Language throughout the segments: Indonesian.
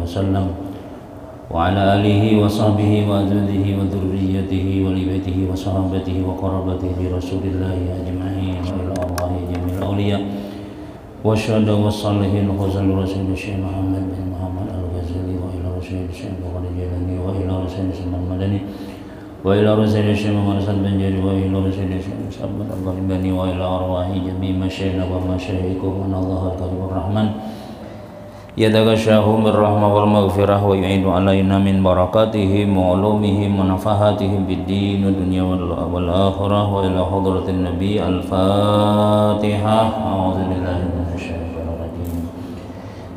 وسلم وعلى آله وصحبه وأزواجه وذريته ولبيته وصحابته وقرابته لرسول الله أجمعين وإلى الله جميع الأولياء والشهداء والصالحين وخزن رسول الشيخ محمد بن محمد الغزالي وإلى رسول الشيخ بغداد الجيلاني وإلى رسول الشيخ المدني وإلى رسول الشيخ محمد البنجري وإلى رسول الشيخ محمد الغالباني وإلى أرواح جميع مشايخنا ومشايخكم أن الله الكريم الرحمن يتغشاهم بالرحمة والمغفرة ويعيد علينا من بركاتهم وعلومهم ونفحاتهم في الدين والدنيا والآخرة وإلى حضرة النبي الفاتحة أعوذ بالله من الشيطان الرجيم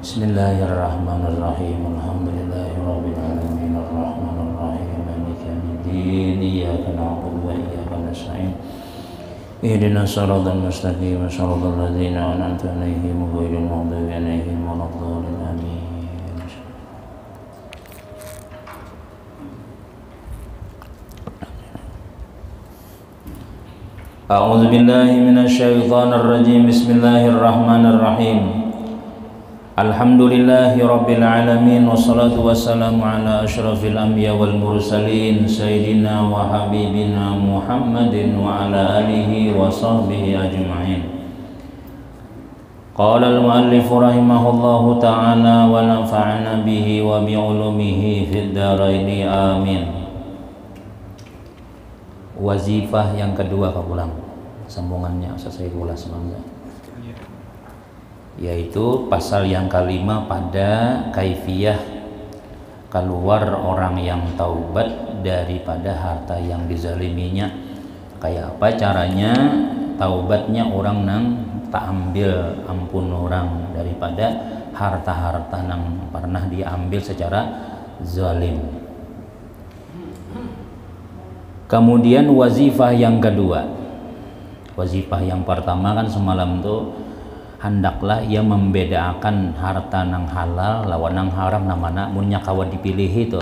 بسم الله الرحمن الرحيم الحمد لله رب العالمين الرحمن الرحيم مالك يوم الدين إياك نعبد وإياك نستعين اهدنا الصراط المستقيم صراط الذين أنعمت عليهم غير المغضوب عليهم ولا الضالين آمين. أعوذ بالله من الشيطان الرجيم بسم الله الرحمن الرحيم الحمد لله رب العالمين والصلاة والسلام على أشرف الأنبياء والمرسلين سيدنا وحبيبنا محمد وعلى آله وصحبه أجمعين. قال المؤلف رحمه الله تعالى ونفعنا به وبعلومه في الدارين آمين. Wazifah yang kedua kapulang sambungannya Ustaz Saifullah semoga, yaitu pasal yang kelima pada kaifiyah keluar orang yang taubat daripada harta yang dizaliminya. Kayak apa caranya taubatnya orang nang tak ambil ampun orang daripada harta-harta nang pernah diambil secara zalim. Kemudian wazifah yang kedua, wazifah yang pertama kan semalam tuh hendaklah ia membedakan harta nang halal lawan nang haram, namanya munnya kawa dipilih itu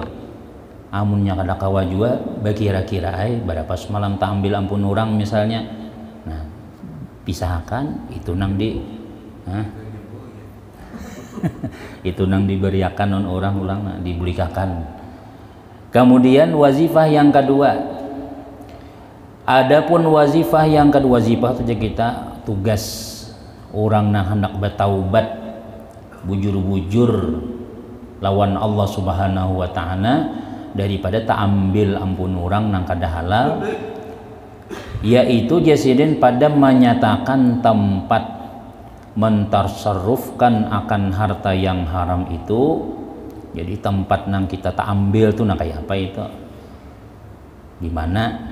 amunnya kada kawa juga bakira-kira berapa semalam tak ambil ampun orang misalnya, nah pisahkan itu nang di itu nang diberiakan on orang dibulikakan. Kemudian wazifah yang kedua, adapun wazifah yang kedua, wazifah saja kita tugas orang nang hendak bertaubat bujur-bujur lawan Allah Subhanahu wa ta'ala daripada tak ambil ampun orang nang kada halal, yaitu jasidin pada menyatakan tempat mentasarrufkan akan harta yang haram itu. Jadi tempat nang kita tak ambil tuh nang kayak apa itu, gimana?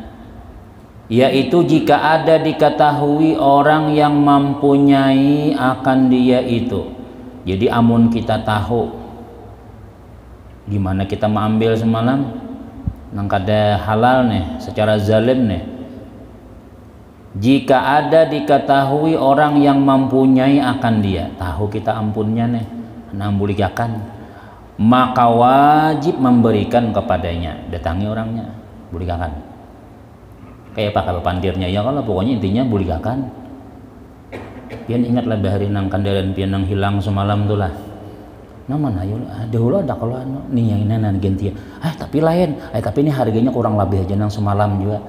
Yaitu jika ada diketahui orang yang mempunyai akan dia itu. Jadi amun kita tahu gimana kita mengambil semalam nang kada halal nih secara zalim nih, jika ada diketahui orang yang mempunyai akan dia, tahu kita ampunnya nih nang bulikakan, maka wajib memberikan kepadanya, datangi orangnya bulikakan. Kayak apa kalau pandirnya ya, kalau pokoknya intinya bulikakan. Pian ingatlah bahari nang kandaran pian nang hilang semalam tuh lah. Nama ayo dahulu ada kalau nih yang ini nan ganti. Tapi lain. Tapi ini harganya kurang lebih aja nang semalam juga.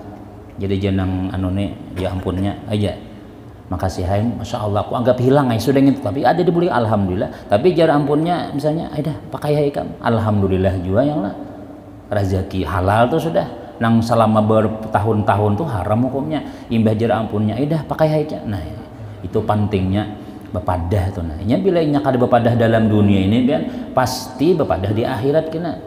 Jadi janang anu nih ya ampunnya aja. Makasih hai, masya Allah aku anggap hilang sudah gitu, tapi ada dibeli alhamdulillah. Tapi jar ampunnya misalnya dah pakai hai kam, alhamdulillah juga yang lah rezeki halal tuh sudah. Nang selama bertahun-tahun tuh haram hukumnya, imbah jar ampunnya dah pakai hai. Nah itu pentingnya bepadah tuh. Nah nya bila nya kada bepadah dalam dunia ini kan pasti bepadah di akhirat kena.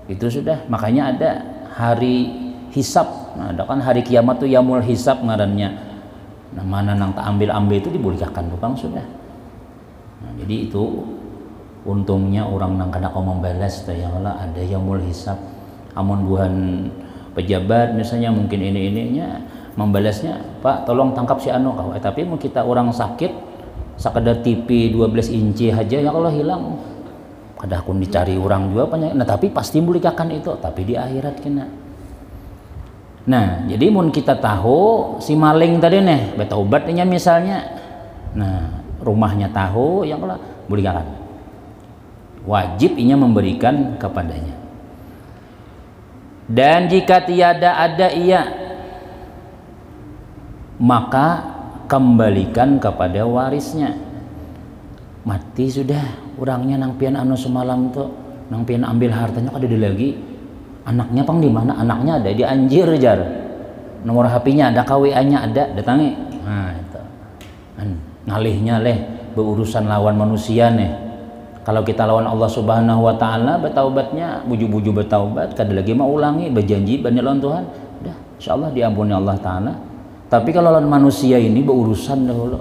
Itu sudah, makanya ada hari hisab. Nah, ada kan hari kiamat tuh yaumul hisab ngarannya. Nah mana nang tak ambil itu dibulikakan tukang sudah. Nah, jadi itu untungnya orang nang kada kau membalas tuh yang lah ada yaumul hisab. Amun buhan pejabat misalnya mungkin ininya membalasnya, Pak tolong tangkap si anu kau. Tapi mau kita orang sakit sekedar TV 12 inci aja ya kalau hilang kada akun dicari orang juga banyak. Nah tapi pasti bulikakan itu, tapi di akhirat kena. Nah jadi mun kita tahu si maling tadi nih betaubatnya misalnya, nah rumahnya tahu yang lah bulikakan. wajib inya memberikan kepadanya. Dan jika tiada ada ia, maka kembalikan kepada warisnya. Mati sudah orangnya, nang pian anu semalam tuh, nang pian ambil hartanya ada lagi. Anaknya pang di mana? Anaknya ada di Anjir jar. Nomor HP-nya ada, KWA-nya ada, datangi. Nah itu. Ngalihnya leh berurusan lawan manusia nih. Kalau kita lawan Allah Subhanahu wa taala, bertaubatnya buju-buju bertaubat, kada lagi mau ulangi, berjanji banyak lawan Tuhan. Udah, insyaallah diampuni Allah taala. Tapi kalau lawan manusia ini berurusan dahulu.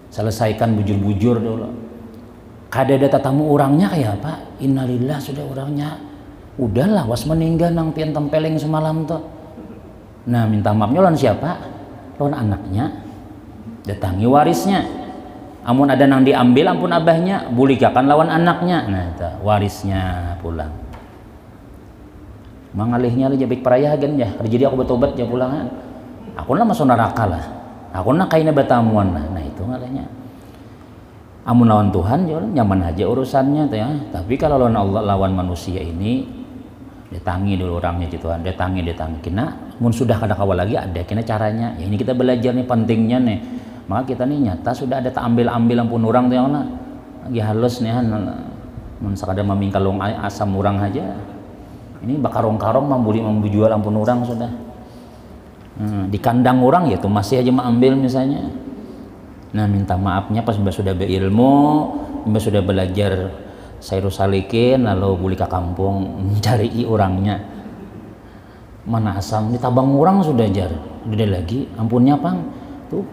Selesaikan bujur-bujur dulu. Kada ada tatamu orangnya kayak apa? Innalillah sudah orangnya. Udahlah was meninggal nang pian tempeleng semalam tuh. Nah, minta maafnya lawan siapa? Lawan anaknya. Datangi warisnya. Amun ada nang diambil ampun abahnya, bulikakan lawan anaknya. Nah, itu warisnya pulang. Mangalihnya aja baik perayahan ya. Jadi aku bertobat ya pulangan. Aku lah masuk neraka lah. Aku nak kainnya batamuan lah. Nah, itu ngalihnya. Amun lawan Tuhan ya nyaman aja urusannya tuh ya. Tapi kalau lawan Allah, lawan manusia ini datangi dulu orangnya gitu kan. Datangi. Kena mun sudah kada kawal lagi ada kena caranya. Ya ini kita belajar nih pentingnya nih. Maka kita nih nyata sudah ada tak ambil ampun orang tuh yang lagi halus nih mun sakadar mamingkalong asam urang aja. Ini bakarong-karong membujual ampun orang sudah. Di kandang orang ya tuh masih aja ambil misalnya. Nah, minta maafnya pas sudah berilmu, sudah belajar sairus salikin, lalu buli ke kampung mencari orangnya. Mana asam ditabang orang sudah jar. Udah lagi ampunnya pang tuh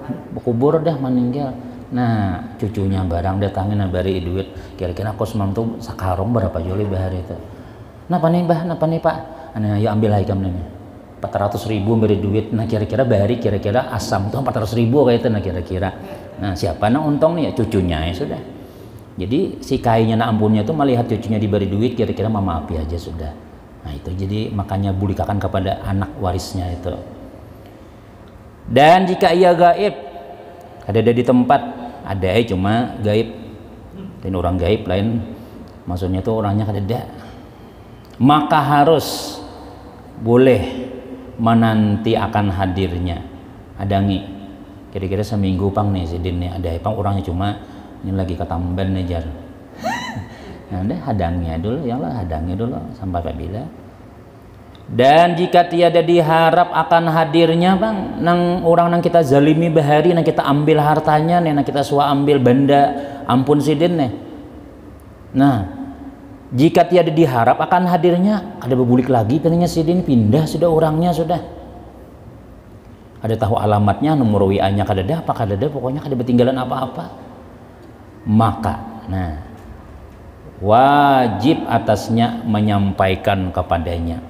kubur dah meninggal. Nah, cucunya barang datangin bari duit. Kira-kira kos mam tuh sakarong berapa joli bahari itu. Napa nih bah? Napa nih pak? Nah, ya ambil aja kamu nih. 400.000 beri duit. Nah, kira-kira bahari kira-kira asam tuh 400.000 kayak itu. Nah, kira-kira. Nah, siapa nang untung nih ya cucunya ya sudah. Jadi si kainya na ampunnya tuh melihat cucunya diberi duit, kira-kira mama api aja sudah. Nah, itu jadi makanya bulikakan kepada anak warisnya itu. Dan jika ia gaib, ada di tempat, ada cuma gaib. Dan orang gaib lain, maksudnya tuh orangnya kada, maka harus boleh menanti akan hadirnya. Adangi. Kira-kira seminggu pang nih si Din nih ada pang orangnya cuma ini lagi ketamban nih jar. Nah, udah hadangnya dulu, ya lah hadangnya dulu sampai apabila. Dan jika tiada diharap akan hadirnya bang, nang orang nang kita zalimi bahari, nang kita ambil hartanya nih, nang kita suah ambil benda ampun si Din nih. Nah, jika tiada diharap akan hadirnya, ada bebulik lagi pentingnya si Din pindah sudah orangnya sudah. Ada tahu alamatnya, nomor WA-nya kada ada, apa kada ada, pokoknya kada ketinggalan apa-apa. Maka, nah, wajib atasnya menyampaikan kepadanya.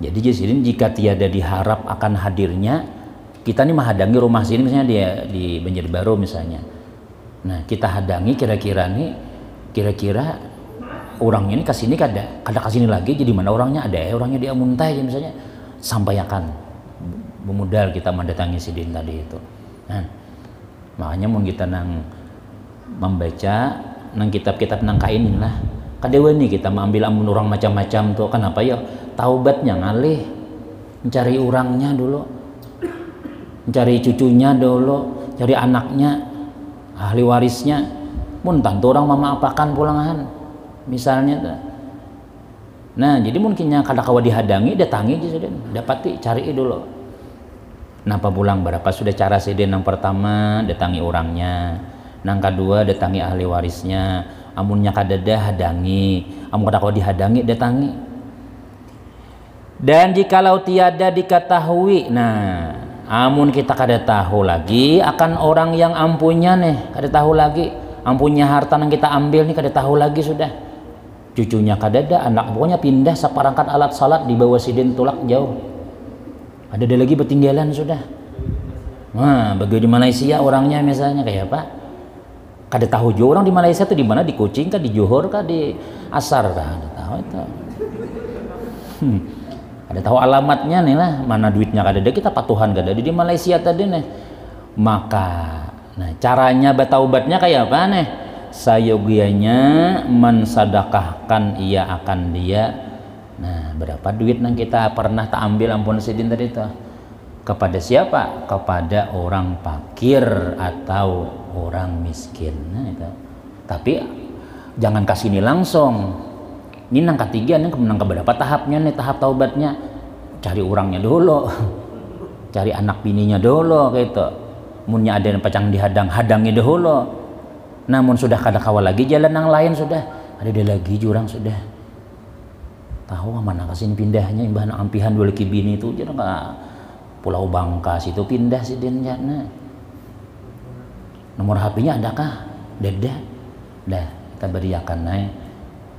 Jadi jadiin jika tiada diharap akan hadirnya, kita nih menghadangi rumah sini misalnya dia di Banjarbaru misalnya. Nah, kita hadangi kira-kira orangnya ini kesini kada kesini lagi, jadi mana orangnya ada, orangnya dia muntai misalnya, sampaikan. Memudal kita mendatangi si Din tadi itu. Nah, makanya mun kita nang membaca nang kitab-kitab nang kainin lah. Kadewa nih kita mengambil amun orang macam-macam tuh. Kenapa ya? Taubatnya ngalih, mencari orangnya dulu, mencari cucunya dulu, cari anaknya, ahli warisnya. Mun tantu orang mama apakan pulangan, misalnya tuh. Nah, jadi mungkinnya kada kawa dihadangi, datangi aja sudah, dapati cari dulu. Napa pulang berapa sudah cara siden yang pertama datangi orangnya, nang kedua datangi ahli warisnya, amunnya kadada hadangi, amun kada kau dihadangi datangi. Dan jikalau tiada diketahui, nah amun kita kada tahu lagi akan orang yang ampunnya nih, kada tahu lagi ampunnya harta yang kita ambil nih kada tahu lagi sudah. Cucunya kadada, anak pokoknya pindah seperangkat alat salat di bawah siden tulak jauh. Ada lagi bertinggalan sudah. Nah, bagi di Malaysia orangnya misalnya kayak apa? Kada tahu juga orang di Malaysia tuh di mana, di Kuching kah, di Johor kah, di Asar kah? Ada tahu itu. Ada tahu alamatnya nih lah, mana duitnya kada ada, kita patuhan kada ada di Malaysia tadi nih. Maka, nah caranya bertaubatnya kayak apa nih? sayogianya mensadakahkan ia akan dia. Nah, berapa duit yang kita pernah tak ambil ampun sidin tadi itu? Kepada siapa? Kepada orang fakir atau orang miskin. Nah, itu. Tapi jangan kasih ini langsung. Ini nang ketiga nih, nang keberapa tahapnya nih, tahap taubatnya? Cari orangnya dulu. Cari anak bininya dulu gitu. Munnya ada yang pacang dihadang, hadangi dulu. Namun sudah kada kawal lagi jalan yang lain sudah. Ada dia lagi jurang sudah. Tahu mana kasih pindahnya imbah ampihan dua laki bini itu jadi enggak Pulau Bangka situ pindah si Denja. Nah, nomor HP-nya adakah? Deda. Dah kita beriakan naik.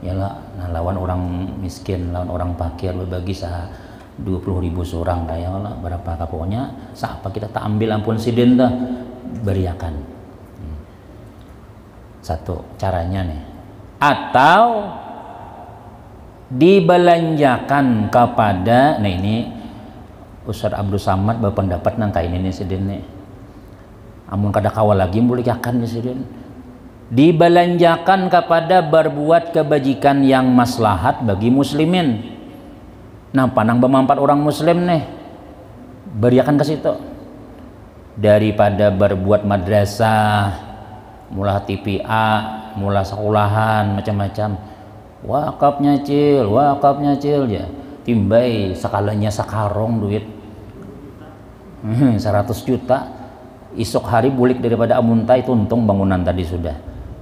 Yalah, nah lawan orang miskin, lawan orang fakir berbagi 20.000 seorang kayak lah berapa pokoknya siapa kita tak ambil ampun sidin dah beriakan. Satu caranya nih. Atau dibelanjakan kepada, nah ini Ustaz Abdul Samad berpendapat nang kain ini sidin nih. Amun kada kawal lagi boleh akan di sidin. Dibelanjakan kepada berbuat kebajikan yang maslahat bagi muslimin. Nah, panang bermanfaat orang muslim nih. Beriakan ke situ. Daripada berbuat madrasah, mula TPA, mula sekolahan macam-macam. Wakafnya cil ya. Timbai sakalanya sakarong duit 100 juta isok hari bulik daripada amuntai tuntung bangunan tadi sudah.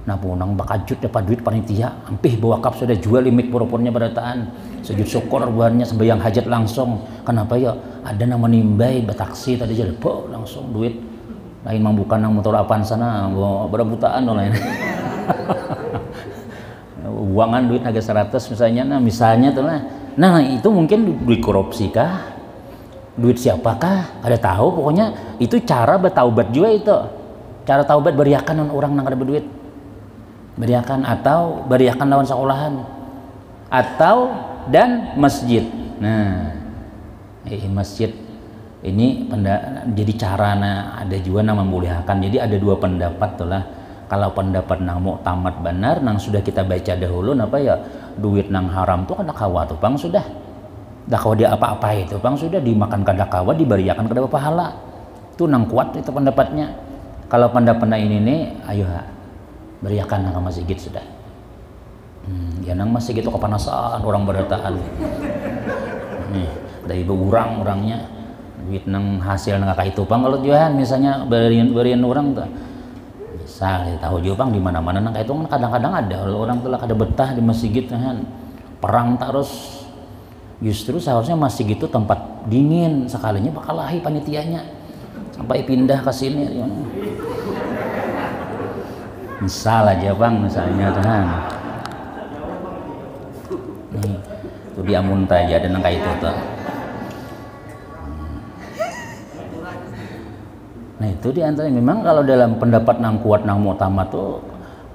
Nah punang bakajut dapat duit panitia ampih bawa kap sudah jual limik pura-puranya berataan sujud syukur buahnya sembahyang hajat langsung. Kenapa ya ada nama nimbai bataksi tadi jadi langsung duit lain mang bukan nang motor apaan sana berabutaan lain. Uangan duit harga 100 misalnya tuh lah. Nah itu mungkin duit korupsi kah? Duit siapakah? Ada tahu pokoknya itu cara bertaubat juga itu. Cara taubat beriakan orang nang ada berduit. Beriakan atau beriakan lawan sekolahan. Atau dan masjid. Nah, masjid ini jadi cara ada juga nang membolehkan. Jadi ada dua pendapat tuh lah. Kalau pendapat nang mau tamat benar nang sudah kita baca dahulu napa ya duit nang haram tuh kada kawa tuh bang sudah dah kawa dia apa-apa itu bang sudah dimakan kada kawa diberiakan kada pahala itu nang kuat itu pendapatnya. Kalau pendapatnya ini nih ayo beriakan nang masjid sudah ya nang masjid itu kepanasan orang berataan nih dari berurang orangnya duit nang hasil nang kakak itu bang kalau jualan misalnya berian orang tuh saya tahu juga bang di mana-mana nang itu kan kadang-kadang ada orang tuh kada betah di masjid kan perang terus justru seharusnya masjid itu tempat dingin sekalinya bakal lahi panitianya sampai pindah ke sini ya. Misal aja bang misalnya kan nih tuh di Amuntai ada nang itu tuh. Nah itu diantaranya memang kalau dalam pendapat nang kuat nang mu'tamad tuh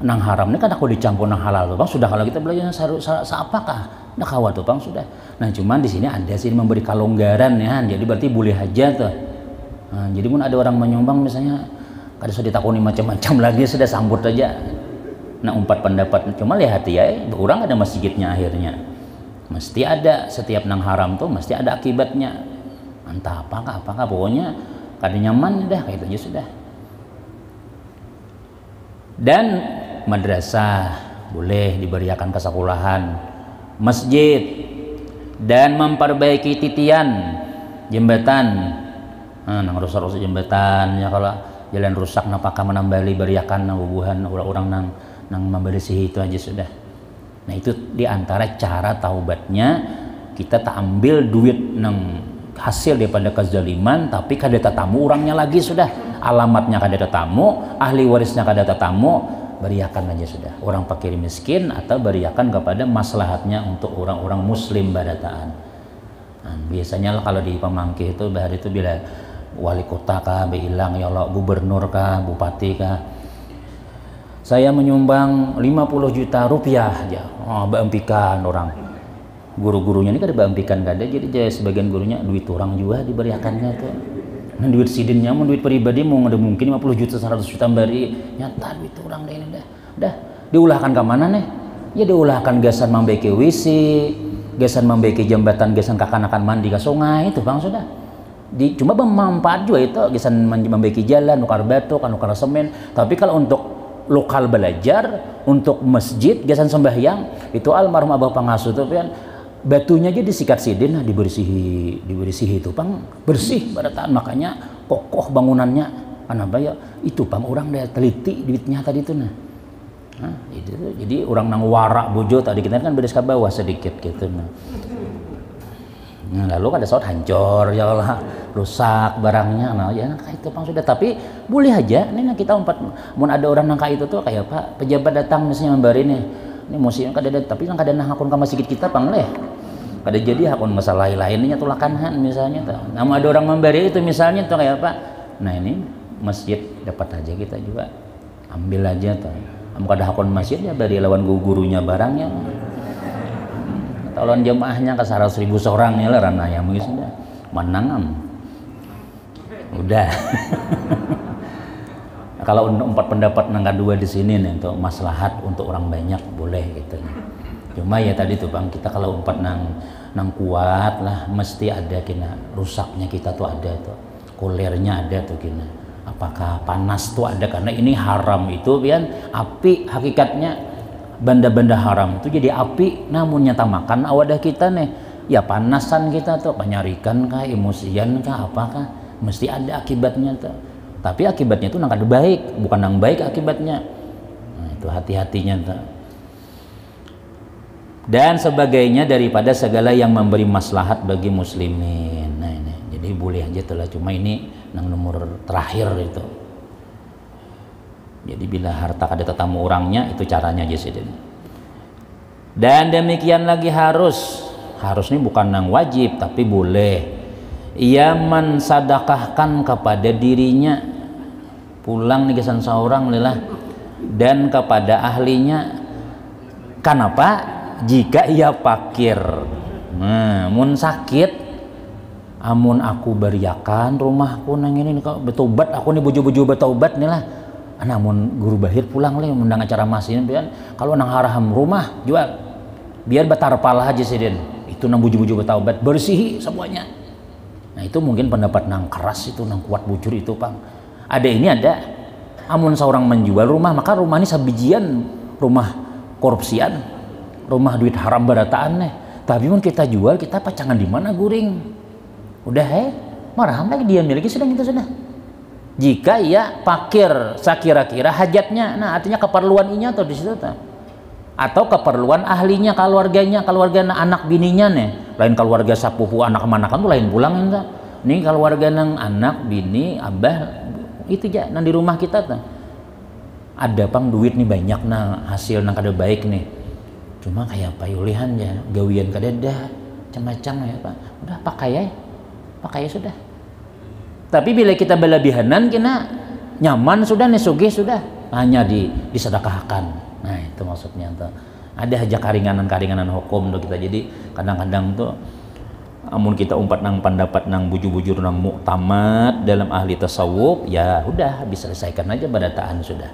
nang haram ini kan aku dicampur nang halal tuh bang sudah kalau kita belajar apakah nah kawat tuh bang sudah. Nah cuman di sini ada sih memberi kelonggaran ya jadi berarti boleh aja tuh. Nah, jadi pun ada orang menyumbang misalnya kada sudah ditakuni macam-macam lagi sudah sambut aja. Nah umpat pendapat cuma lihat ya orang ada masjidnya akhirnya mesti ada setiap nang haram tuh mesti ada akibatnya entah apakah pokoknya kada nyaman dah kayak itu aja sudah. Dan madrasah boleh diberiakan ke sekolahan, masjid dan memperbaiki titian jembatan. Nang rusak jembatan ya kalau jalan rusak napakah menambali beriakan nang bubuhan orang nang membersih itu aja sudah. Nah itu diantara cara taubatnya kita tak ambil duit nang hasil daripada kezaliman tapi kada tetamu orangnya lagi sudah alamatnya kada tetamu ahli warisnya kada tetamu beriakan aja sudah orang fakir miskin atau beriakan kepada maslahatnya untuk orang-orang muslim barataan. Nah, biasanya kalau di pemangkih itu bahari itu bila wali kota kah bilang ya Allah gubernur kah bupati kah saya menyumbang 50 juta rupiah aja beempikan orang guru-gurunya ini kada beampikan kada jadi sebagian gurunya duit orang juga diberiakannya tuh nah duit sidinnya mau duit pribadi mau ada mungkin 50 juta 100 juta bari nyata duit orang deh ini dah diulahkan ke mana nih? Ya diulahkan gasan membeki WC, gasan membeki jembatan, gasan kakanakan mandi ke sungai itu Bang sudah. Cuma bermanfaat juga itu gasan membeki jalan, nukar batu, nukar semen. Tapi kalau untuk lokal belajar, untuk masjid, gasan sembahyang, itu almarhum abah pangasuh itu kan batunya aja disikat sidin, dibersihi itu Bang, bersih barataan, makanya kokoh bangunannya. Kenapa ya? Itu Bang orang dia teliti duitnya tadi itu nah. Itu, jadi orang nang warak bojo tadi kita kan beres ke bawah sedikit gitu nah. Lalu ada saat hancur ya Allah, rusak barangnya. Nah ya itu Bang sudah, tapi boleh aja ini kita mau ada orang nangka itu tuh kayak Pak pejabat datang misalnya memberi nih ini musim kada ada, tapi kan kada nah hakun ke masjid kita Bang leh. Kada jadi hakun masalah lainnya tulakan misalnya tuh. Namun ada orang memberi itu misalnya tuh kayak Pak. Nah ini masjid dapat aja kita juga ambil aja tuh. Kamu kada hakun masjid ya bari lawan gurunya barangnya. Tolong jemaahnya ke 100.000 seorang ya lah ranah yang mungkin sudah menang udah. Kalau untuk 4 pendapat nangka 2 di sini nih untuk maslahat untuk orang banyak boleh gitu. Cuma ya tadi tuh Bang, kita kalau 4 nang kuat lah mesti ada kena rusaknya kita tuh ada tuh, kulernya ada tuh kena. Apakah panas tuh ada, karena ini haram itu pian api hakikatnya, benda-benda haram itu jadi api, namun nyata makan awadah kita nih ya panasan kita tuh, penyarikan kah, emosian kah, apakah mesti ada akibatnya tuh. Tapi akibatnya itu nang kada baik, bukan nang baik akibatnya. Nah, itu hati-hatinya tuh. Dan sebagainya daripada segala yang memberi maslahat bagi muslimin. Nah ini, jadi boleh aja tuh lah. Cuma ini nang nomor terakhir itu. Jadi bila harta kada tetamu orangnya itu caranya aja sih. Dan demikian lagi harus ini bukan nang wajib tapi boleh. Ia mensadakahkan kepada dirinya, pulang nih kesan seorang lelah, dan kepada ahlinya. Kenapa? Jika ia fakir, mun sakit, amun aku beriakan rumahku nang ini kok betobat, aku nih bojo-bojo betobat nih lah. Namun guru bahir pulang leh mendang acara masin, kalau nang haram rumah jual, biar batar pala aja sih den. Itu nang bojo-bojo betobat bersihi semuanya. Nah itu mungkin pendapat nang keras itu, nang kuat bujur itu Bang. Ada ini ada, amun seorang menjual rumah, maka rumah ini sabijian rumah korupsian, rumah duit haram barataan nih. Tapi mun kita jual, kita pacangan di mana guring? Udah marah lagi dia miliki sudah gitu sudah. Jika ia fakir sakira-kira hajatnya, nah artinya keperluan inya atau di situ tuh. Atau keperluan ahlinya, keluarga anak bininya nih, lain keluarga sapupu anak manakan tuh lain pulang enggak. Nih keluarga nang anak bini abah itu aja nang di rumah kita tuh. Ada Bang duit nih banyak nah hasil nang kada baik nih. Cuma kayak payulihan ya, gawian kadada macam-macam ya Pak. Udah pakai ya sudah. Tapi bila kita berlebihanan kena nyaman sudah nih sugih sudah hanya disedekahkan. Nah itu maksudnya tuh. Ada aja karinganan hukum tuh kita. Jadi kadang-kadang tuh amun kita umpat nang pendapat nang bujur-bujur nang muktamad dalam ahli tasawuf ya udah bisa selesaikan aja badataan sudah.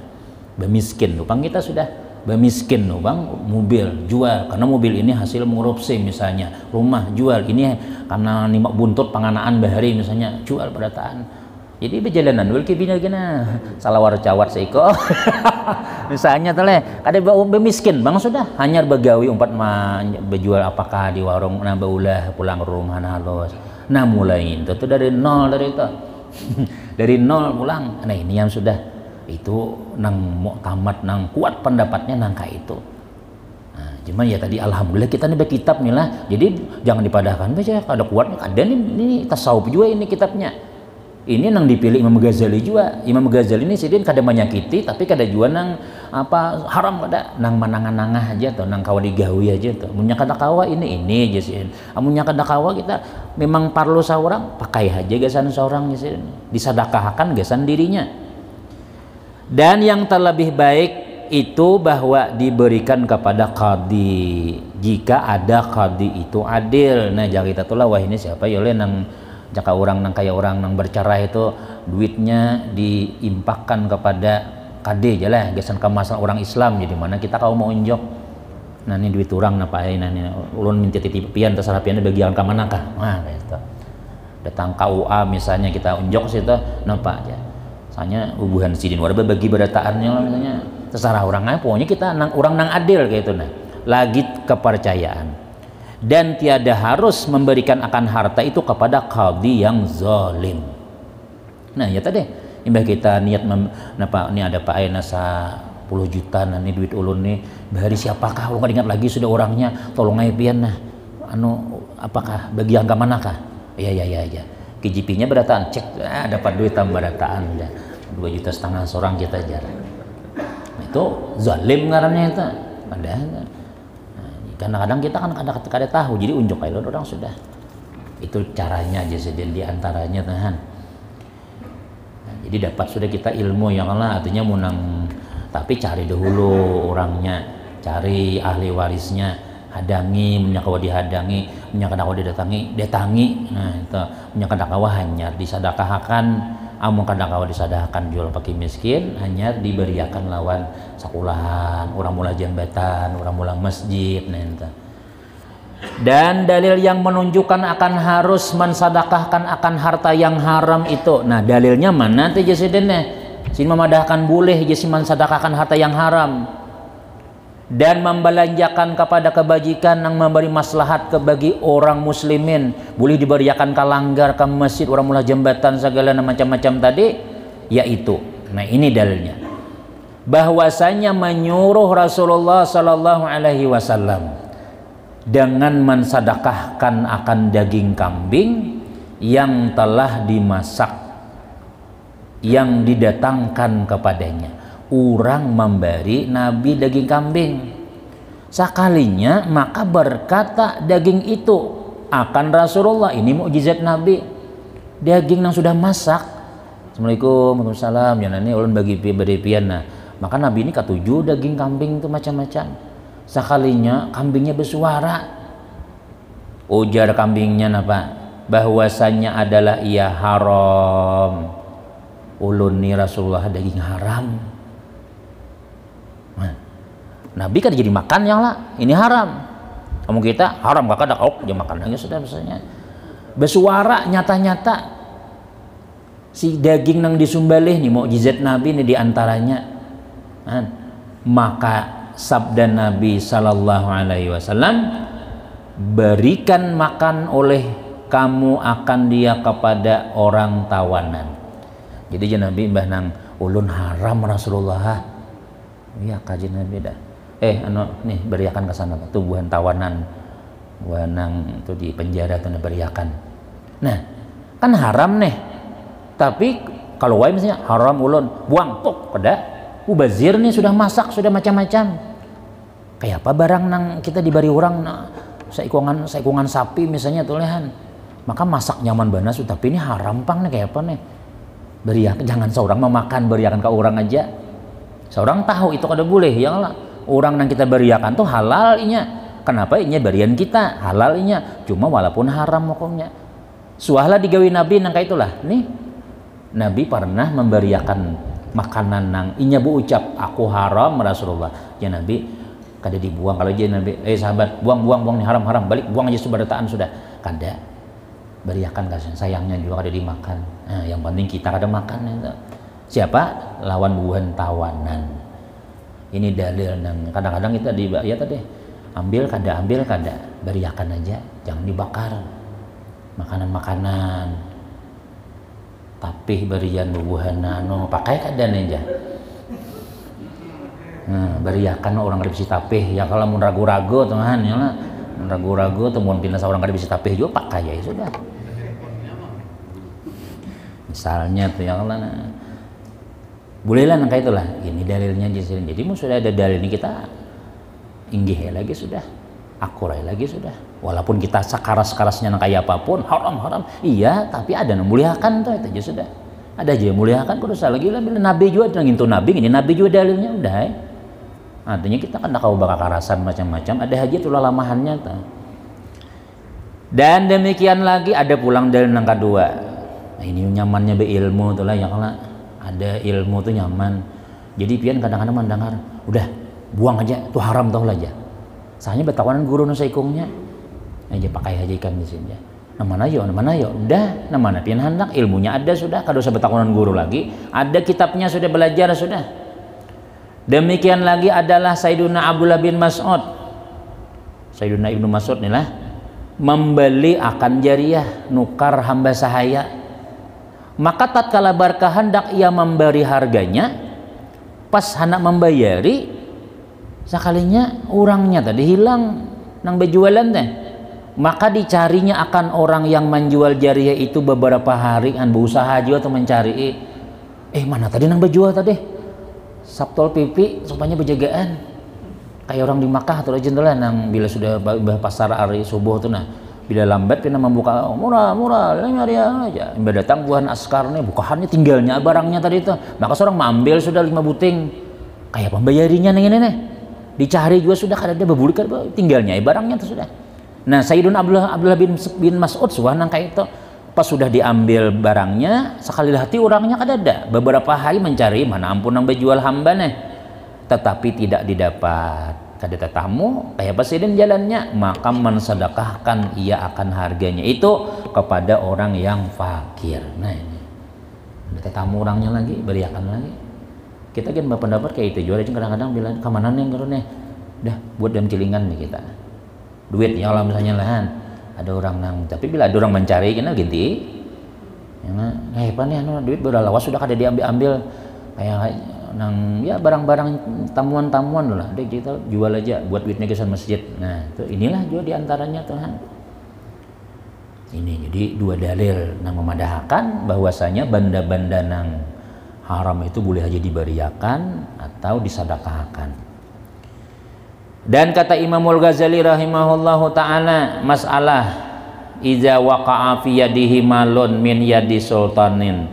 Bemiskin tuh Bang kita sudah bemiskin tuh Bang, mobil jual karena mobil ini hasil korupsi misalnya, rumah jual ini karena nimak buntut panganaan bahari misalnya, jual badataan. Jadi berjalanan dulu kibina gina salawar cawat seiko misalnya tele kada bemiskin Bang sudah hanya begawi umpat berjual apakah di warung nah baulah pulang rumah nah halus nah mulai itu dari nol dari itu dari nol pulang. Nah ini yang sudah itu nang muktamad nang kuat pendapatnya nangka itu. Nah, cuman ya tadi alhamdulillah kita nih kitab nih lah. Jadi jangan dipadahkan baca kada kuat ada ini tasawuf juga ini kitabnya. Ini nang dipilih Imam Ghazali juga. Imam Ghazali ini sidin kada menyakiti tapi kada jua nang apa haram kada nang manangan-nangah aja tuh nang kawa digawi aja tuh. Munnya kada kawa ini aja sih. Amunnya kada kawa kita memang parlo seorang pakai aja gasan seorang sih. Disedekahkan gasan dirinya. Dan yang terlebih baik itu bahwa diberikan kepada qadhi jika ada qadhi itu adil. Nah jangan kita tuh lah wah ini siapa ya nang jaka orang nang kaya orang nang bercerai itu duitnya diimpakkan kepada kade aja lah gesan ke masalah orang Islam jadi mana kita kau mau unjok nah ini duit orang napa nah ini ulun minta titipian terserah pian bagian ke mana kah nah gitu datang KUA misalnya kita unjok situ napa aja soalnya hubungan sidin warga bagi berataannya misalnya terserah orangnya pokoknya kita orang nang adil kayak itu nah lagi kepercayaan dan tiada harus memberikan akan harta itu kepada qadhi yang zalim. Nah ya tadi imbah kita niat napa ini ada Pak Aina 10 juta nah ini duit ulun nih bahari siapakah ulun ingat lagi sudah orangnya tolong aja pian nah anu apakah bagian ke manakah ya KJP-nya berataan cek dapat duit tambah berataan ya 2,5 juta seorang kita jar itu zalim ngarannya itu ada nah, kadang-kadang kita kan kada tahu jadi unjuk aja orang sudah itu caranya aja sedang diantaranya tahan nah, jadi dapat sudah kita ilmu yang lah artinya munang tapi cari dahulu orangnya cari ahli warisnya hadangi menyakawa dihadangi menyakawa datangi nah itu menyakawa hanya disadakahakan amun kadakawa disadakakan jual pakai miskin hanya diberiakan lawan sekolahan orang mula jambatan orang mula masjid nah itu dan dalil yang menunjukkan akan harus mensadakahkan akan harta yang haram itu nah dalilnya mana teh jasidene sin memadahkan boleh jasi mensadakahkan harta yang haram dan membelanjakan kepada kebajikan yang memberi maslahat bagi orang muslimin boleh diberiakan ke langgar ke masjid orang mula jambatan segala macam-macam tadi yaitu nah ini dalilnya bahwasanya menyuruh Rasulullah sallallahu alaihi wasallam dengan mensadakahkan akan daging kambing yang telah dimasak yang didatangkan kepadanya orang memberi Nabi daging kambing sekalinya maka berkata daging itu akan Rasulullah ini mukjizat Nabi daging yang sudah masak Assalamualaikum Waalaikumsalam ya ini ulun bagi pian nah maka Nabi ini ketujuh daging kambing itu macam-macam sekalinya kambingnya bersuara ujar kambingnya napa bahwasanya adalah ia haram ulun ni Rasulullah daging haram nah, Nabi kan jadi makan yang lah ini haram kamu kita haram kakak ada dia makan lagi sudah misalnya bersuara nyata-nyata si daging yang disumbalih nih mukjizat Nabi ini diantaranya nah, maka sabda Nabi sallallahu alaihi wasallam berikan makan oleh kamu akan dia kepada orang tawanan jadi Nabi mbah nang ulun haram Rasulullah iya kaji Nabi dah nih beriakan ke sana tubuhan tawanan wanang itu di penjara tuh beriakan nah kan haram nih tapi kalau wae misalnya haram ulun buang tok pada mubazir nih sudah masak sudah macam-macam kayak apa barang nang kita diberi orang nah, saikungan sapi misalnya tulehan maka masak nyaman banas tapi ini haram pang nih kayak apa nih beriakan jangan seorang memakan beriakan ke orang aja seorang tahu itu kada boleh ya lah orang yang kita beriakan tuh halal inya kenapa inya berian kita halal inya cuma walaupun haram hukumnya suahlah digawi Nabi nang kayak itulah nih Nabi pernah memberiakan makanan nang inya bu ucap aku haram Rasulullah ya Nabi kada dibuang kalau aja Nabi sahabat buang nih haram balik buang aja subarataan sudah kada beriakan kasih sayangnya juga kada dimakan nah yang penting kita kada makan itu siapa lawan buhan tawanan ini dalil nang kadang-kadang kita ya tadi ambil kada beriakan aja jangan dibakar makanan-makanan tapi berian bubuhan anu pakai kada aja nah beriakan orang kada bisa tapih ya kalau mun ragu-ragu teman ya lah mun ragu-ragu temuan pindah orang kada bisa tapih juga pakai ya sudah misalnya tuh yang lah bolehlah nangka itulah ini dalilnya jadi mun sudah ada dalil ini kita inggih lagi sudah akurai lagi sudah walaupun kita sekaras-karasnya nang kayak apapun haram iya tapi ada yang muliakan tuh itu aja sudah ada aja yang muliakan kudu salah lagi lah bila Nabi juga ngintu Nabi ini Nabi juga dalilnya udah artinya kita kan kau bakal karasan macam-macam ada haji tulah lamahannya tuh dan demikian lagi ada pulang dalil nang kedua nah, ini nyamannya beilmu tuh lah yang lah ada ilmu tuh nyaman Jadi pian kadang-kadang mendengar, udah buang aja, itu haram tau aja. Soalnya betawanan guru nu saikungnya, aja pakai aja ikan di sini. Nah mana yo, udah, nah mana pian hendak ilmunya ada sudah, kada usah betawanan guru lagi, ada kitabnya sudah belajar sudah. Demikian lagi adalah Sayyiduna Abdullah bin Mas'ud, Sayyiduna Ibnu Mas'ud nih lah, membeli akan jariyah, nukar hamba sahaya. Maka tatkala Barkah hendak ia memberi harganya, pas hendak membayari, sekalinya orangnya tadi hilang nang bejualan teh. Maka dicarinya akan orang yang menjual jariyah itu beberapa hari kan berusaha juga tuh mencari. Mana tadi nang bejual tadi? Sabtol pipi supaya berjagaan. Kayak orang di Makkah atau jendelah nang bila sudah pasar hari subuh tuh nah. Bila lambat pina membuka murah 5 rial aja. Bila datang buah askar nih bukahannya tinggalnya barangnya tadi itu. Maka seorang mengambil sudah 5 buting. Kayak pembayarinya nih ini nih. Dicari juga sudah kada ada bebulik tinggalnya barangnya itu sudah. Nah, Sayyiduna Abdullah bin Mas'ud suwanang kayak itu. Pas sudah diambil barangnya, sekali hati orangnya kada ada. Beberapa hari mencari, mana ampun nang bejual hamba nih. Tetapi tidak didapat. Kada tetamu, kayak presiden jalannya, maka mensedekahkan ia akan harganya itu kepada orang yang fakir. Nah ini. Ada tetamu orangnya lagi, beriakan lagi. Kita kan berpendapat kayak itu. Jual aja kadang-kadang bilang, kemana nih karena dah buat dan kilingan nih kita. Duit ya Allah misalnya lah ada orang nang tapi bila ada orang mencari kena ganti ya apa nih duit berlawas sudah kada diambil kayak nang ya barang-barang tamuan-tamuan lah deh kita jual aja buat duitnya ke masjid. Nah itu inilah juga diantaranya Tuhan ini. Jadi dua dalil nang memadahkan bahwasanya benda-benda nang haram itu boleh aja diberiakan atau disedekahkan. Dan kata Imamul Ghazali rahimahullahu ta'ala, masalah iza waqa'a fi yadihi malun min yadi sultanin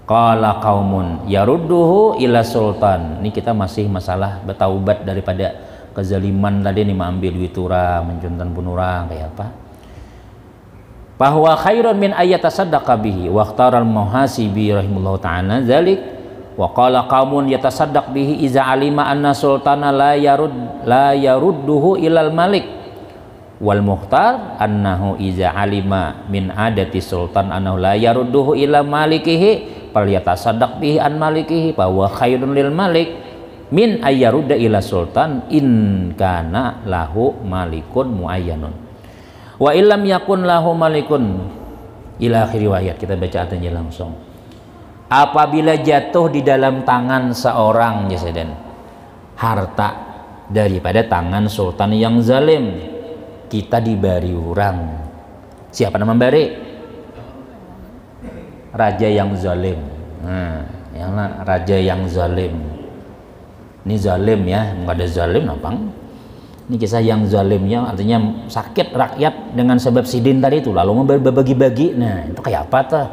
qala qaumun yarudduhu ila sultan. Ini kita masih masalah bertaubat daripada kezaliman tadi nih, mengambil duit orang, mencuntan pun orang kayak apa. Bahwa khairun min ayatasaddaqa bihi wa ikhtaral muhasibi rahimahullahu ta'ala dzalik wa qala qaumun yatasaddaq bihi iza alima anna sultana la yarudduhu ilal malik wal muhtar annahu iza alima min adati sultan annahu la yarudduhu ila malikihi fal yatasaddaq bihi an malikihi bahwa khairun lil malik min ayyarudda ila sultan in kana lahu malikun muayyanun wa illam yakun lahu malikun ila akhir riwayat. Kita baca artinya langsung. Apabila jatuh di dalam tangan seorang jaseden harta daripada tangan sultan yang zalim, kita diberi orang. Siapa nama memberi? Raja yang zalim. Nah, yang raja yang zalim. Ini zalim ya, nggak ada zalim nampang. Ini kisah yang zalimnya artinya sakit rakyat dengan sebab sidin tadi itu lalu membagi-bagi. Nah, itu kayak apa tuh?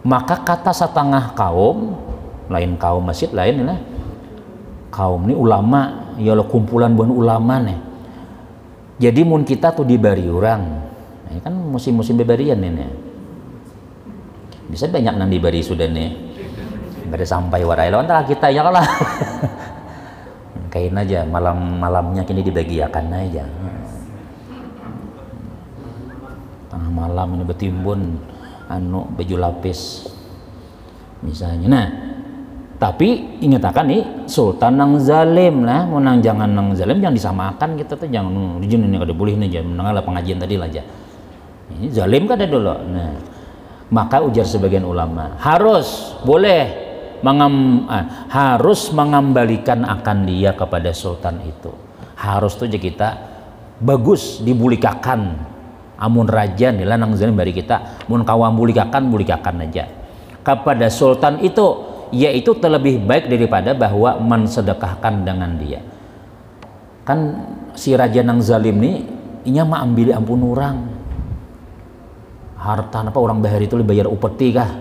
Maka kata setengah kaum, lain kaum masjid lain lah, kaum ini ulama ya lo kumpulan buan ulama nih. Jadi mun kita tuh diberi orang, nah, ini kan musim-musim bebarian ini bisa banyak nang diberi sudah nih, nggak ada sampai warai lawan kita ya kalah kain aja malam-malamnya kini dibagiakan aja tengah malam ini bertimbun baju lapis misalnya. Nah tapi ingatakan nih sultan nang zalim lah, menang jangan nang zalim jangan disamakan kita tuh, jangan izin ini kada boleh nih, jangan menang lah pengajian tadi lah aja ini zalim kada dulu. Nah maka ujar sebagian ulama harus boleh harus mengembalikan akan dia kepada sultan itu, harus tuh kita bagus dibulikakan. Amun raja nila nang zalim bari kita mun kawam bulikakan aja kepada sultan itu, yaitu terlebih baik daripada bahwa mensedekahkan dengan dia. Kan si raja nang zalim nih inya mah ambil ampun orang harta apa orang bahari itu dibayar upeti kah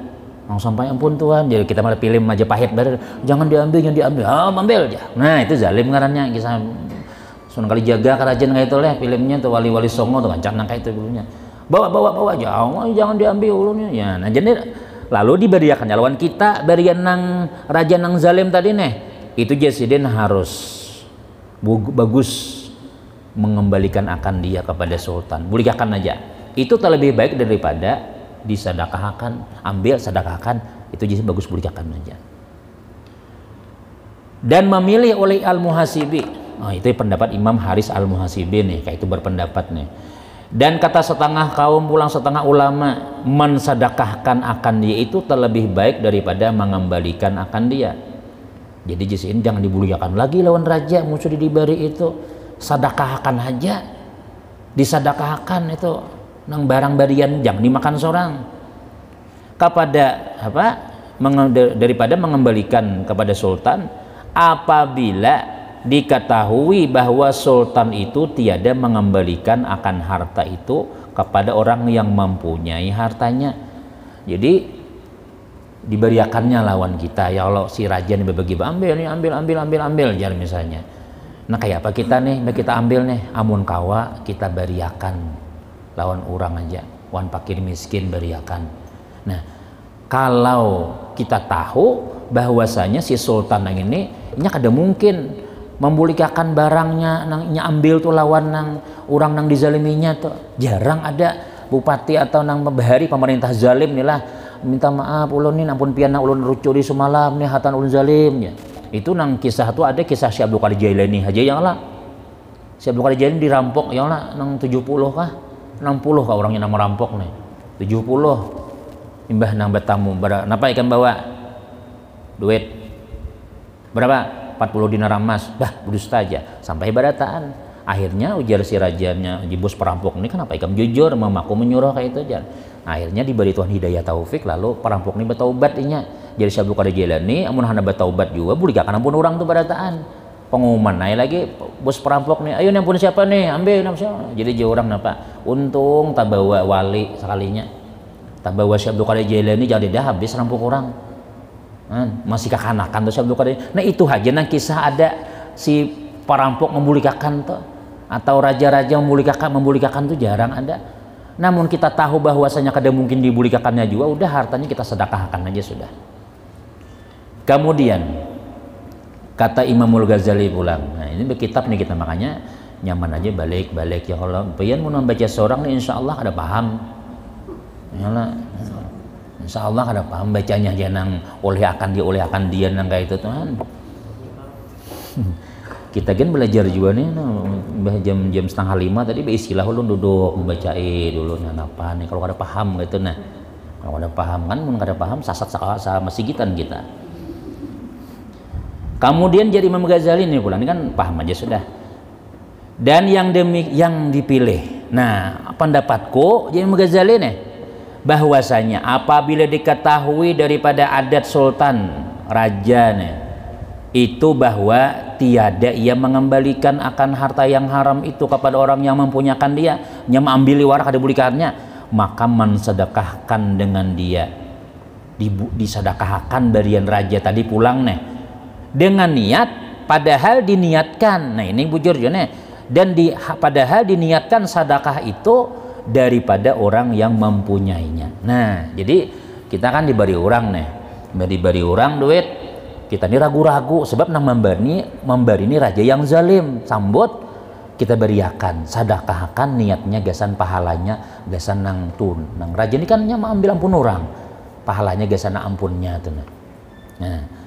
nang sampai ampun Tuhan, jadi kita malah pilih Majapahit baru jangan diambil ambil aja. Nah itu zalim ngarannya. Kisah Sunan Kalijaga kerajaan kayak itu lah filmnya tuh, wali-wali Songo tuh kancang nang kayak itu dulunya bawa aja jangan diambil ulunya ya. Nah jadi lalu diberiakannya lawan kita berian nang raja nang zalim tadi nih, itu jasiden harus bagus mengembalikan akan dia kepada sultan, bulikakan aja, itu terlebih baik daripada disedekahkan, ambil sedekahkan, itu jadi bagus bulikakan aja. Dan memilih oleh al-muhasibi, itu pendapat Imam Haris al-Muhasibi nih, kayak itu berpendapat nih. Dan kata setengah kaum pulang setengah ulama, mensedekahkan akan dia itu terlebih baik daripada mengembalikan akan dia. Jadi jisin jangan dibulikakan lagi lawan raja, musuh diberi itu, sedekahkan aja, disedekahkan itu nang barang barian, jangan dimakan seorang. Kepada apa? Daripada mengembalikan kepada sultan apabila diketahui bahwa sultan itu tiada mengembalikan akan harta itu kepada orang yang mempunyai hartanya. Jadi diberiakannya lawan kita, ya Allah si raja nih berbagi, ambil nih, ambil jangan misalnya. Nah kayak apa kita nih, kita ambil nih, amun kawa kita beriakan lawan orang aja, wan fakir miskin beriakan. Nah kalau kita tahu bahwasanya si sultan yang ini kada mungkin membulikakan barangnya nangnya ambil tuh lawan nang orang nang dizaliminya tuh, jarang ada bupati atau nang bahari pemerintah zalim nih lah minta maaf ulun nih ampun piana ulun rucuri semalam nih hatan ulun zalim ya. Itu nang kisah tuh ada kisah si Abdul Qadir Jailani aja yang lah, si Abdul Qadir Jailani dirampok yang lah nang 70 kah 60 kah orangnya nang merampok nih 70 imbah nang bertamu napa ikan bawa duit berapa 40 dinar emas, bah berdusta aja sampai barataan. Akhirnya ujar si rajanya, di bos perampok ini kenapa ikam jujur, mamaku menyuruh kayak itu aja. Akhirnya diberi Tuhan hidayah taufik, lalu perampok ini bertaubat inya. Jadi si Abdul Qadir Jailani amun hana bertaubat juga bulikakan ampun orang tuh barataan. Pengumuman naik lagi bos perampok nih, ayo ampun siapa nih, ambil siapa. Jadi dia orang napa? Untung tak bawa wali sekalinya. Tak bawa si Abdul Qadir Jailani jadi dah habis rampok orang. Masih kekanakan tuh si Abdul Qadir. Nah itu aja nang kisah ada si perampok membulikakan tuh atau raja-raja membulikakan tuh jarang ada. Namun kita tahu bahwasanya kada mungkin dibulikakannya juga, udah hartanya kita sedekahkan aja sudah. Kemudian kata Imamul Ghazali pulang, nah ini kitab nih kita makanya nyaman aja balik ya Allah. Pian mau membaca seorang nih insya Allah ada paham. Ya Allah. Insya Allah ada paham bacanya jangan oleh akan dia nang kayak itu Tuhan. Kita kan belajar juga nih jam setengah 5 tadi istilah lu duduk membacain dulu nah apa nih kalau ada paham gitu. Nah kalau ada paham kan mun kada paham sasat sama sigitan kita. Kemudian jadi Imam Ghazali nih pula ini kan paham aja sudah. Dan yang dipilih. Nah pendapatku jadi Imam Ghazali nih bahwasanya apabila diketahui daripada adat sultan raja nih, itu bahwa tiada ia mengembalikan akan harta yang haram itu kepada orang yang mempunyakan dia, yang mengambil warak ada bulikannya, maka mensedekahkan dengan dia, disedekahkan barian raja tadi pulang nih dengan niat, padahal diniatkan, nah ini bujur nih, dan padahal diniatkan sedekah itu daripada orang yang mempunyainya. Nah jadi kita kan diberi orang nih, diberi orang duit, kita ini ragu-ragu sebab nang memberi ini raja yang zalim, sambut kita beriakan, sedekahkan niatnya gasan pahalanya gasan nang raja ini kan mau ambil ampun orang, pahalanya gasan ampunnya tuh. Nah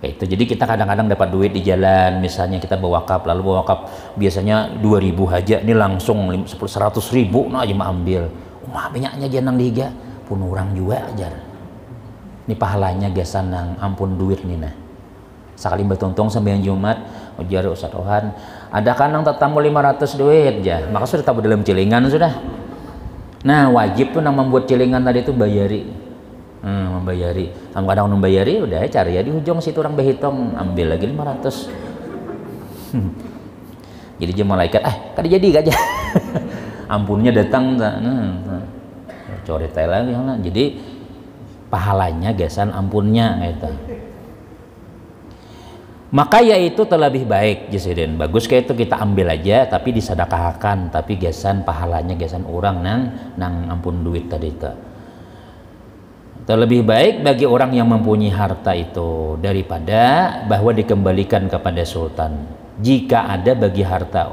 itu jadi kita kadang-kadang dapat duit di jalan, misalnya kita bawa wakaf, lalu bawa wakaf biasanya 2.000 aja, ini langsung 100.000, nah aja mau ambil, banyaknya janang dihiga pun orang juga ajar, ini pahalanya gasan nang ampun duit nih. Nah sekali bertuntung sembahyang Jumat ujar Ustaz Ohan ada kan nang tetamu 500 duit aja, maka sudah tahu dalam cilingan sudah. Nah wajib tuh nang membuat cilingan tadi itu bayari. Membayari, kadang membayari udah cari ya di ujung situ orang berhitung ambil lagi 500. Jadi dia malaikat kada jadi aja ampunnya datang coret lagi jadi pahalanya gasan ampunnya gitu. Maka yaitu terlebih baik Jasiden, bagus kayak itu kita ambil aja tapi disedekahkan, tapi gasan pahalanya gasan orang nang ampun duit tadi itu. Lebih baik bagi orang yang mempunyai harta itu daripada bahwa dikembalikan kepada sultan. Jika ada bagi harta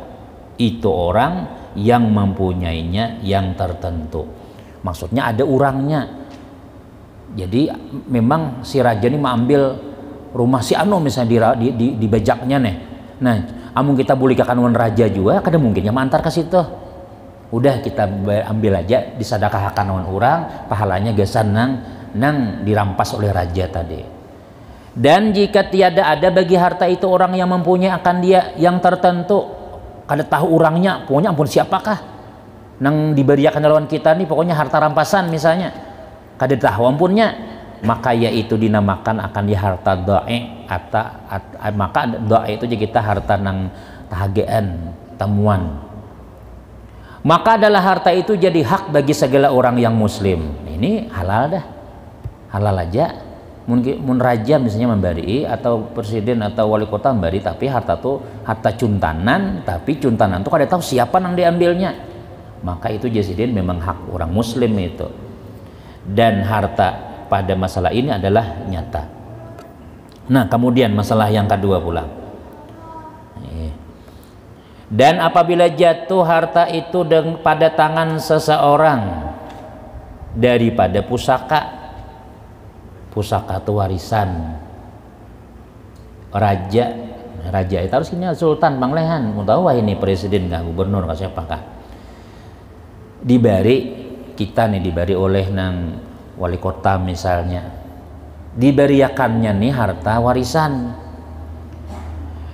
itu orang yang mempunyainya yang tertentu, maksudnya ada orangnya. Jadi memang si raja ini mengambil rumah si anu misalnya di bajaknya nih. Nah, amun kita boleh kawan raja juga, kada mungkinnya mantar ke situ. Udah kita ambil aja disadakahkan orang, pahalanya gesan nang dirampas oleh raja tadi. Dan jika tiada ada bagi harta itu orang yang mempunyai akan dia yang tertentu, kada tahu orangnya, pokoknya ampun siapakah nang diberiakan lawan kita nih, pokoknya harta rampasan misalnya, kada tahu ampunnya, maka yaitu dinamakan akan di harta doe maka doe itu jadi kita harta nang tahagean temuan. Maka adalah harta itu jadi hak bagi segala orang yang muslim. Ini halal dah, halal aja. Mungkin raja misalnya memberi, atau presiden atau wali kota memberi, tapi harta tuh harta cuntanan, tapi cuntanan tuh kada tahu siapa yang diambilnya, maka itu jasidin memang hak orang muslim itu. Dan harta pada masalah ini adalah nyata. Nah, kemudian masalah yang kedua pula, dan apabila jatuh harta itu pada tangan seseorang daripada pusaka itu warisan raja itu harus ini sultan panglehan, mau tahu wah ini presiden nggak, gubernur nggak, siapakah diberi kita nih, diberi oleh nang wali kota misalnya, diberiakannya nih harta warisan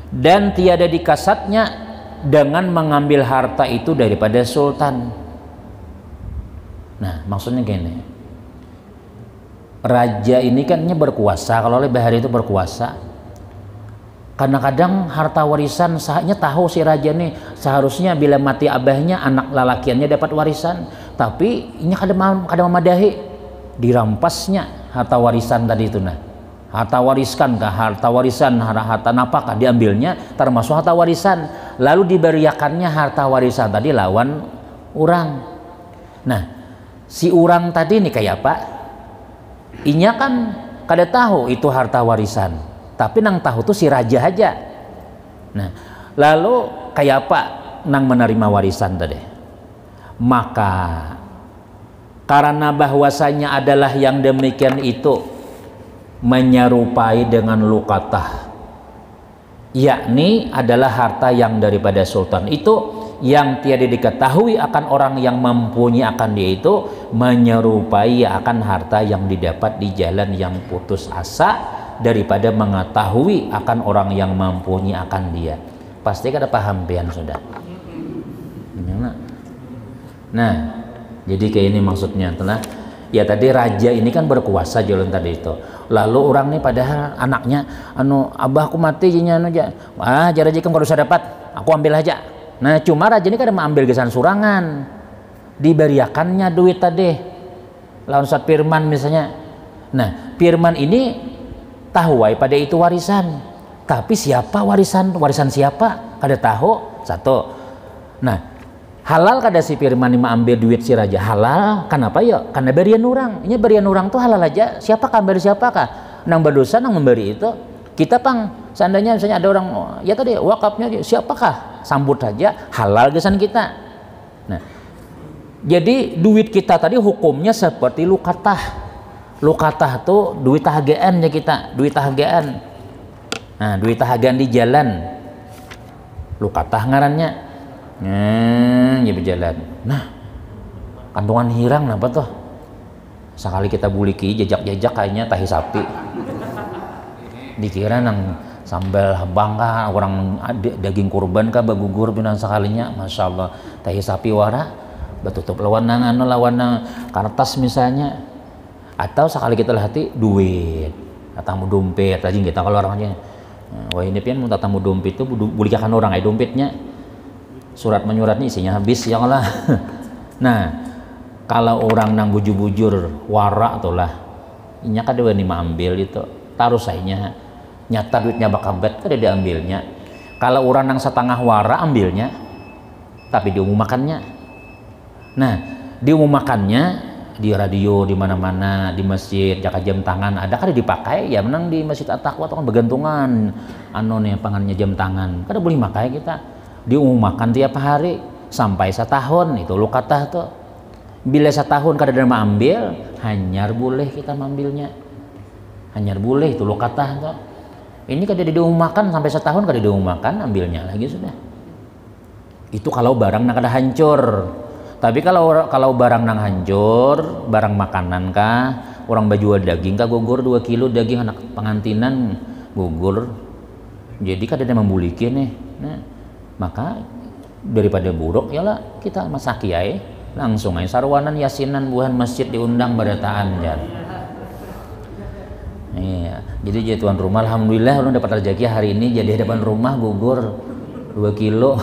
dan tiada dikasatnya dengan mengambil harta itu daripada sultan. Nah, maksudnya gini, raja ini kan berkuasa, kalau oleh bahari itu berkuasa. Kadang-kadang harta warisan sahnya tahu si raja nih seharusnya bila mati abahnya anak lalakiannya dapat warisan, tapi ini kada memadahi, dirampasnya harta warisan tadi itu. Nah, harta wariskan kah, harta warisan, harta napakah diambilnya termasuk harta warisan, lalu diberiakannya harta warisan tadi lawan orang. Nah, si orang tadi ini kayak apa? Inya kan kada tahu itu harta warisan, tapi nang tahu tuh si raja aja. Nah, lalu kayak apa nang menerima warisan tadi? Maka karena bahwasanya adalah yang demikian itu menyerupai dengan lukatah, yakni adalah harta yang daripada sultan itu yang tiada diketahui akan orang yang mempunyai akan dia, itu menyerupai akan harta yang didapat di jalan yang putus asa daripada mengetahui akan orang yang mempunyai akan dia. Pasti kada paham pian sudah. Nah, jadi kayak ini maksudnya telah. Ya tadi raja ini kan berkuasa jalan tadi itu. Lalu orang nih padahal anaknya abahku mati jinya aja. Raja kan kalau bisa dapat, aku ambil aja. Nah, cuma raja ini kan mengambil gesan surangan. Diberiakannya duit tadi. Lawan saat firman misalnya. Nah, firman ini tahu pada itu warisan. Tapi siapa warisan siapa? Kada tahu. Satu. Nah, halal kada si firman ini mengambil duit si raja? Halal. Kenapa ya? Karena berian orang. Ini berian orang tuh halal aja. Siapakah beri siapakah? Nang berdosa nang memberi itu. Kita seandainya misalnya ada orang ya tadi wakafnya siapakah? Sambut saja, halal gesan kita. Nah, jadi duit kita tadi hukumnya seperti lukatah. Lukatah tuh duit tahagaan ya kita, duit tahagaan. Nah, duit tahagaan di jalan. Lukatah ngarannya. Ya berjalan. Nah, kantongan hirang apa tuh? Sekali kita buliki jejak-jejak kayaknya tahi sapi. Dikira nang sambal habang kah, orang daging kurban kah bagugur binang sekalinya, masya Allah tahi sapi wara betutup lawan nang kartas misalnya, atau sekali kita hati duit tamu dompet tadi kita kalau orangnya wah ini pian mau tamu dompet itu bulikan orang dompetnya surat menyuratnya isinya habis ya Allah. Nah, kalau orang nang bujur-bujur wara itulah inya kada wani ambil itu taruh sayanya nyata duitnya bakabet kada diambilnya. Kalau orang nang setengah wara ambilnya tapi diumumakannya. Nah, diumumakannya di radio di mana-mana, di masjid jaka jam tangan ada kada dipakai ya menang di Masjid At-Taqwa itu kan bergantungan nih pangannya jam tangan kada boleh makai kita diumumkan tiap hari sampai setahun itu lu kata tuh bila setahun kada ada ambil hanyar boleh kita ambilnya hanyar boleh itu lu kata tuh ini kada diumumkan sampai setahun kada diumumkan ambilnya lagi sudah itu kalau barang nak kada hancur. Tapi kalau barang nang hancur, barang makanan kah, orang baju daging kah gugur 2 kilo daging anak pengantinan gugur. Jadi kada ada membulikin nih. Nah, maka daripada buruk yalah kita masaki ae langsung ae sarwanan yasinan buhan masjid diundang barataan jan. Iya, jadi tuan rumah alhamdulillah lu dapat rezeki hari ini jadi depan rumah gugur 2 kilo.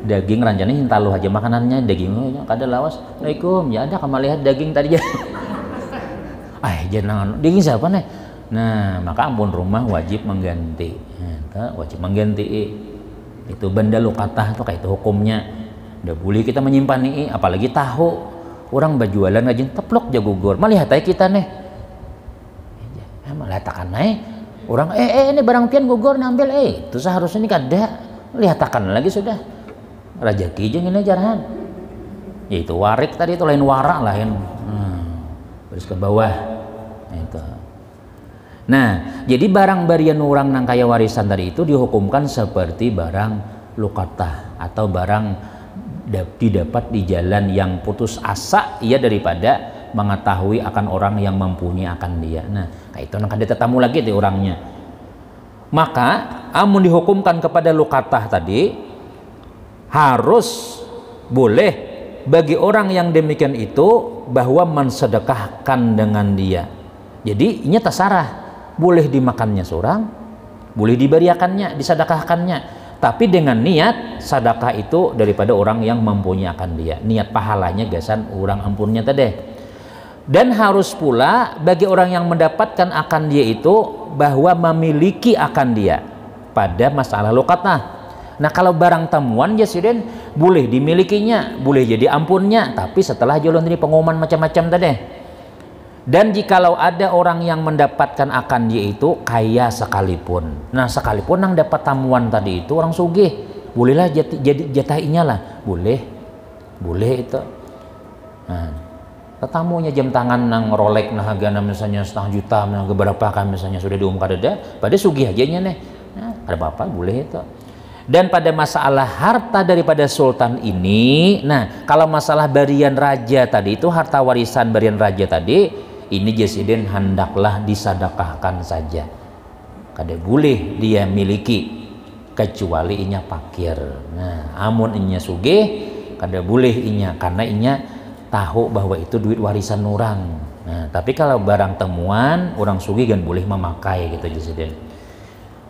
Daging ranjani hintalu aja makanannya daging kada lawas. Assalamualaikum ya ada kamu lihat daging tadi ya. Jangan daging siapa nih? Nah maka ampun rumah wajib mengganti. Wajib mengganti itu benda lu kata tuh kayak itu hukumnya. Udah boleh kita menyimpan nih apalagi tahu orang berjualan ngajin teplok aja gugur. Melihat aja kita nih. Melihat akan orang ini barang pian gugur ngambil itu seharusnya ini kada. Lihat akan lagi sudah. Rajaki aja ini jarahan ya itu warik tadi itu lain warak lain terus ke bawah itu. Nah jadi barang barian orang nang kaya warisan tadi itu dihukumkan seperti barang lukatah atau barang didapat di jalan yang putus asa ia daripada mengetahui akan orang yang mempunyai akan dia. Nah kayak itu nang kada tetamu lagi di orangnya maka amun dihukumkan kepada lukatah tadi harus boleh bagi orang yang demikian itu bahwa mensedekahkan dengan dia. Jadi ini terserah boleh dimakannya seorang, boleh diberiakannya, disedekahkannya, tapi dengan niat sedekah itu daripada orang yang mempunyai akan dia. Niat pahalanya gasan orang ampunnya tadi. Dan harus pula bagi orang yang mendapatkan akan dia itu bahwa memiliki akan dia pada masalah lukatah. Nah kalau barang temuan ya siden boleh dimilikinya, boleh jadi ampunnya, tapi setelah jalan ini pengumuman macam-macam tadi. Dan jikalau ada orang yang mendapatkan akan dia itu kaya sekalipun, nah sekalipun yang dapat tamuan tadi itu orang sugih, bolehlah jadi jatahinya lah, boleh itu. Nah, tetamunya jam tangan nang Rolex nah harga misalnya 500 juta, nah beberapa kan misalnya sudah diumumkan ada, pada sugih aja nih, nah ada apa-apa boleh itu. Dan pada masalah harta daripada sultan ini, nah kalau masalah barian raja tadi itu harta warisan barian raja tadi, ini jesiden hendaklah disedekahkan saja. Kada boleh dia miliki kecuali inya pakir. Nah, amun inya sugih, kada boleh inya karena inya tahu bahwa itu duit warisan orang. Nah, tapi kalau barang temuan orang sugih kan boleh memakai gitu jesiden.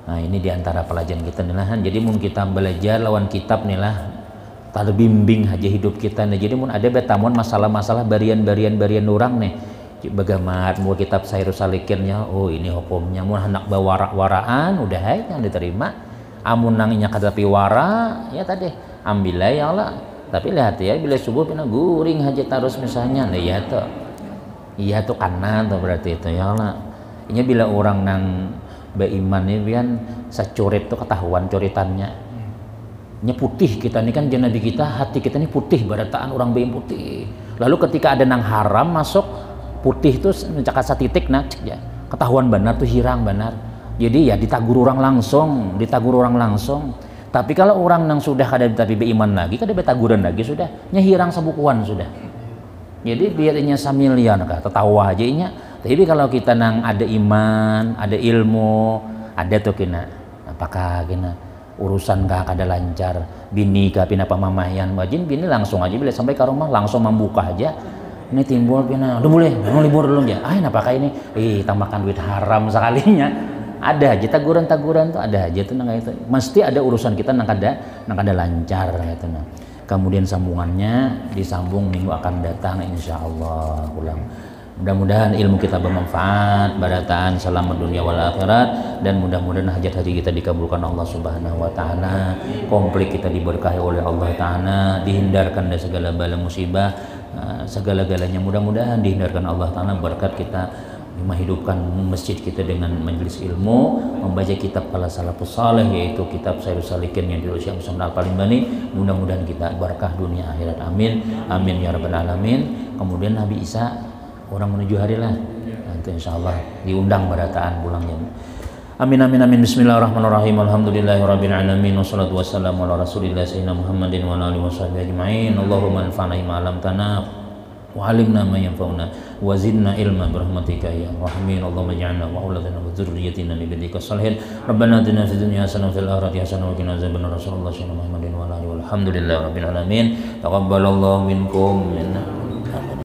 Nah ini diantara pelajaran kita nih lah. Jadi mun kita belajar lawan kitab nih lah, terbimbing aja hidup kita nih. Jadi mun ada betamuan masalah-masalah barian orang nih, bagaimana mau kitab Sairus Salikinnya, oh ini hukumnya. Mun hendak bawa-waraan udah hai yang diterima. Amun nangnya kadapi wara ya tadi ambillah ya Allah. Tapi lihat ya bila subuh pina guring aja terus misalnya, nah iya tuh kanan tuh berarti itu ya Allah. Ini bila orang nang beiman ini kan sacurit tuh ketahuan curitannya. Ini putih kita ini kan Nabi kita, hati kita ini putih barataan orang beim putih. Lalu ketika ada nang haram masuk putih tuh mencakat satitik nah ya, ketahuan benar tuh hirang benar. Jadi ya ditagur orang langsung. Tapi kalau orang nang sudah kada tapi beiman lagi, kada betaguran lagi sudah, nyahirang sabukuan sudah. Jadi biarnya samilian kah, tertawa aja inya. Tapi kalau kita nang ada iman, ada ilmu, ada tuh kena apakah kena urusan kah kada lancar, bini kah pina pamamayan, wajin bini langsung aja bila sampai ke rumah langsung membuka aja. Ini timbul pina, udah boleh, mau libur dulu ya. Apakah ini? Tambahkan duit haram sekalinya. Ada aja taguran tuh ada aja tuh nang itu. Mesti ada urusan kita nang kada lancar gitu nah. Kemudian sambungannya disambung minggu akan datang insyaallah ulang. Mudah-mudahan ilmu kita bermanfaat, barataan selamat dunia wal akhirat, dan mudah-mudahan hajat haji kita dikabulkan Allah Subhanahu wa taala, konflik kita diberkahi oleh Allah taala, dihindarkan dari segala bala musibah, segala-galanya. Mudah-mudahan dihindarkan Allah Ta'ala berkat kita menghidupkan masjid kita dengan majelis ilmu, membaca kitab para salafus saleh, yaitu kitab Sayyidus Salikin yang ditulis Syekh Muhammad Al-Palimbani. Mudah-mudahan kita berkah dunia akhirat, amin amin ya rabbal alamin. Kemudian Nabi Isa orang menuju hari lah, nanti insyaallah diundang berataan pulangnya. Amin amin amin. Bismillahirrahmanirrahim. Alhamdulillahirabbil alamin wassalatu wassalamu ala rasulillah sayyidina Muhammadin wa ala alihi washabbihi ajmain. Allahumma anfa'na bima 'allamtana wa 'allimna ma yanfa'una wa zidna ilma birahmatika ya rahimin. Allahumma ij'alna wa auladana wa dzurriyyatina li ibadika shalihin. Rabbana atina fid dunya hasanah wa fil akhirati hasanah wa qina adzabannar. Rasulullah sallallahu alaihi wa sallam. Alhamdulillahirabbil alamin. Taqabbalallahu minkum minna